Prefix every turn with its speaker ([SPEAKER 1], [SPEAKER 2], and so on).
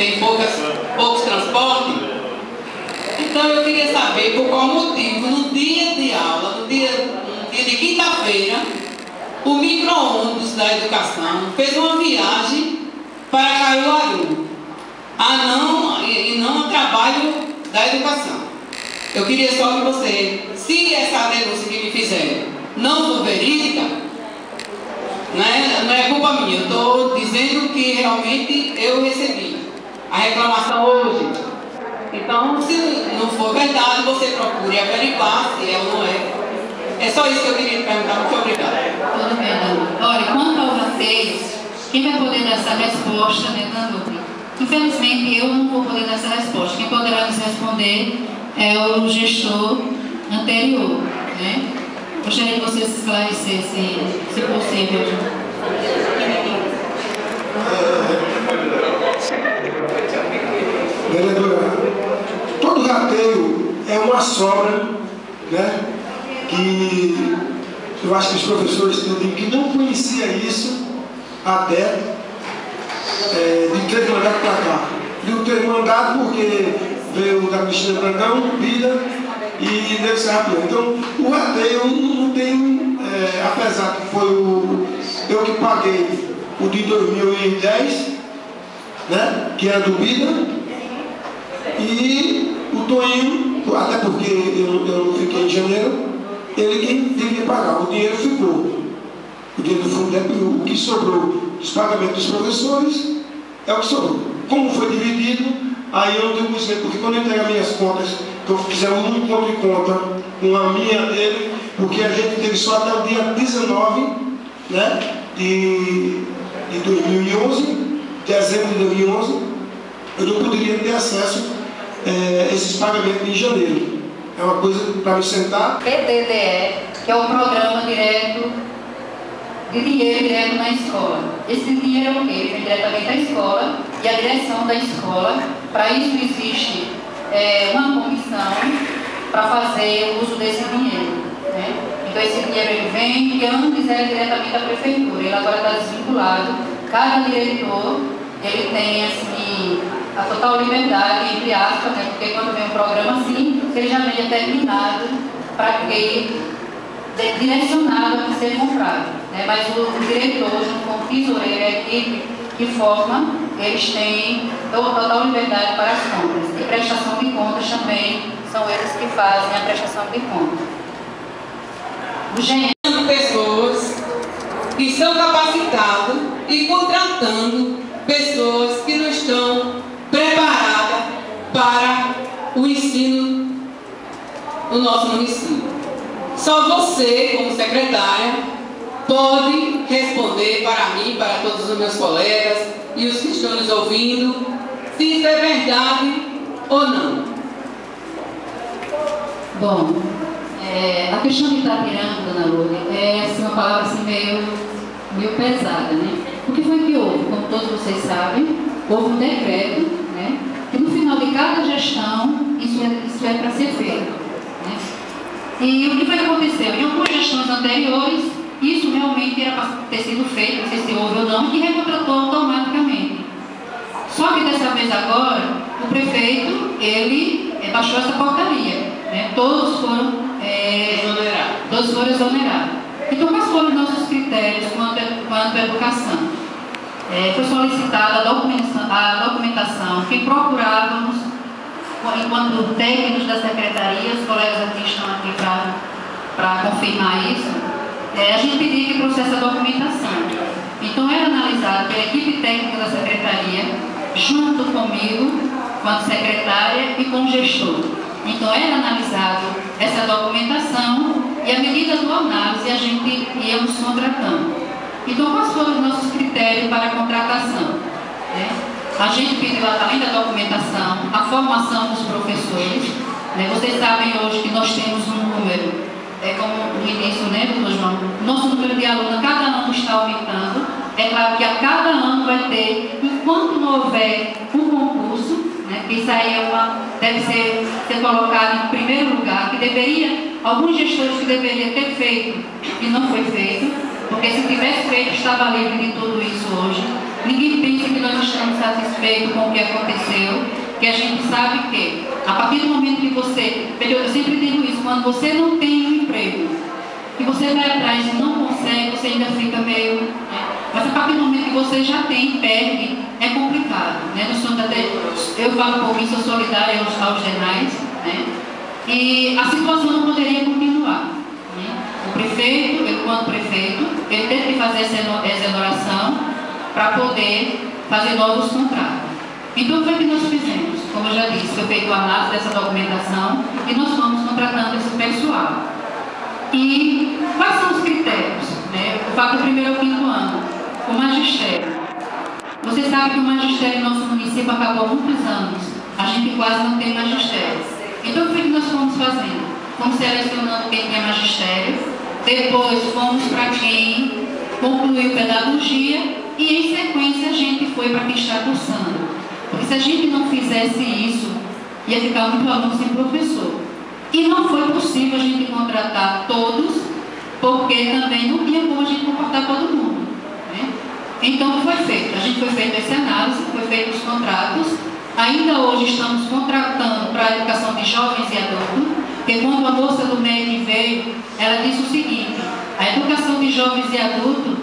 [SPEAKER 1] tem poucos transportes. Então eu queria saber por qual motivo, no dia de aula, no dia de quinta-feira, o micro-ônibus da educação fez uma viagem para Caruaru, e não a trabalho da educação. Eu queria só que você, se essa denúncia que me fizeram não for verídica, não é culpa minha, eu estou dizendo que realmente eu recebi a reclamação hoje. Então, se não for verdade, você procure averiguar se é ou não é. É só isso que eu queria perguntar. Muito obrigada.
[SPEAKER 2] Tudo bem, Danu. Olha, quanto ao rateio, quem vai poder dar essa resposta, né, Danu? Infelizmente, eu não vou poder dar essa resposta. Quem poderá nos responder é o gestor anterior, né? Gostaria que você se esclarecesse, se possível.
[SPEAKER 3] Vereadora, todo rateio é uma sobra, né? Que eu acho que os professores entendiam que não conhecia isso até de ter mandado para cá. De ter mandado porque veio da Cristina Brandão, Vida e deve ser rápido. Então, o rateio não tem, apesar que foi eu que paguei o de 2010, né? Que era do Vida. E o Toninho, até porque eu não fiquei em janeiro, ele quem tem que pagar. O dinheiro ficou. O dinheiro do Fundeb, o que sobrou dos pagamentos dos professores, é o que sobrou. Como foi dividido, aí eu não tenho conhecimento, porque quando eu entrego as minhas contas, que eu fizer um encontro de conta com a minha dele, porque a gente teve só até o dia 19, né, de 2011, dezembro de 2011, eu não poderia ter acesso a esses pagamentos em janeiro. É uma coisa para me sentar.
[SPEAKER 2] PDDE, que é o programa direto de dinheiro direto na escola. Esse dinheiro é o quê? Ele vem diretamente da escola e a direção da escola. Para isso existe uma comissão para fazer o uso desse dinheiro, né? Então esse dinheiro ele vem e antes era diretamente da prefeitura. Ele agora está desvinculado. Cada diretor ele tem assim a total liberdade, entre aspas, né? Porque quando vem um programa assim, ele já vem determinado para que direcionado a ser comprado, né? Mas o diretor, junto com o tesoureiro e a equipe que forma, eles têm total liberdade para as compras. E prestação de contas também são eles que fazem a prestação de contas.
[SPEAKER 1] Pessoas que são capacitadas e contratando pessoas que não estão preparadas para o ensino no nosso município. Só você, como secretária, pode responder para mim, para todos os meus colegas e os que estão nos ouvindo, se isso é verdade ou não.
[SPEAKER 2] Bom, a questão de Itapiranga, dona Lourdes, é assim, uma palavra assim, meio pesada, né? O que foi que houve? Como todos vocês sabem, houve um decreto, né? Que no final de cada gestão, isso é para ser feito, né? E o que foi que aconteceu? Em algumas gestões anteriores, isso realmente era para ter sido feito, não sei se houve ou não, que recontratou automaticamente. Só que dessa vez agora, o prefeito, ele baixou essa portaria, né? Todos foram exonerados. Então, quais foram os nossos critérios quanto à educação? Foi solicitada a documentação que procurávamos, enquanto técnicos da secretaria, os colegas aqui estão aqui para confirmar isso, a gente pedia que processasse a documentação. Então, era analisado pela equipe técnica da secretaria, junto comigo, quanto secretária e com o gestor. Então, era analisado essa documentação e, à medida da análise, a gente íamos contratando. Então, quais foram os nossos critérios para a contratação? A gente pediu, além da documentação, a formação dos professores. Vocês sabem hoje que nós temos um número, como no início, né, doutor João? Nosso número de alunos, cada ano está aumentando. É claro que a cada ano vai ter, enquanto não houver um concurso, que isso aí deve ser colocado em primeiro lugar, que alguns gestores que deveriam ter feito e não foi feito, porque se tivesse feito, estava livre de tudo isso hoje. Ninguém pensa que nós estamos satisfeito com o que aconteceu, que a gente sabe que, a partir do momento que você, eu sempre digo isso, quando você não tem um emprego, que você vai atrás e não consegue, você ainda fica meio... Mas a partir do momento que você já tem, perde, é complicado. Né? Eu falo um pouquinho, sou solidária aos demais, né? E a situação não poderia continuar. Né? O prefeito, enquanto prefeito, ele teve que fazer essa exoneração para poder fazer novos contratos. Então, o que é que nós fizemos? Como eu já disse, foi feita a análise dessa documentação e nós fomos contratando esse pessoal. E quais são os critérios? Né? Eu falo do primeiro ao quinto ano. O magistério. Você sabe que o magistério em nosso município acabou há muitos anos. A gente quase não tem magistério. Então, o que nós fomos fazendo? Fomos selecionando quem tinha magistério, depois fomos para quem concluiu pedagogia e, em sequência, a gente foi para quem está cursando. Porque se a gente não fizesse isso, ia ficar muito aluno sem professor. E não foi possível a gente contratar todos, porque também não tinha como a gente comportar todo mundo. Né? Então, foi feito. A gente foi feito essa análise, foi feito os contratos. Ainda hoje estamos contratando para a educação de jovens e adultos, porque quando a moça do MEC veio, ela disse o seguinte: a educação de jovens e adultos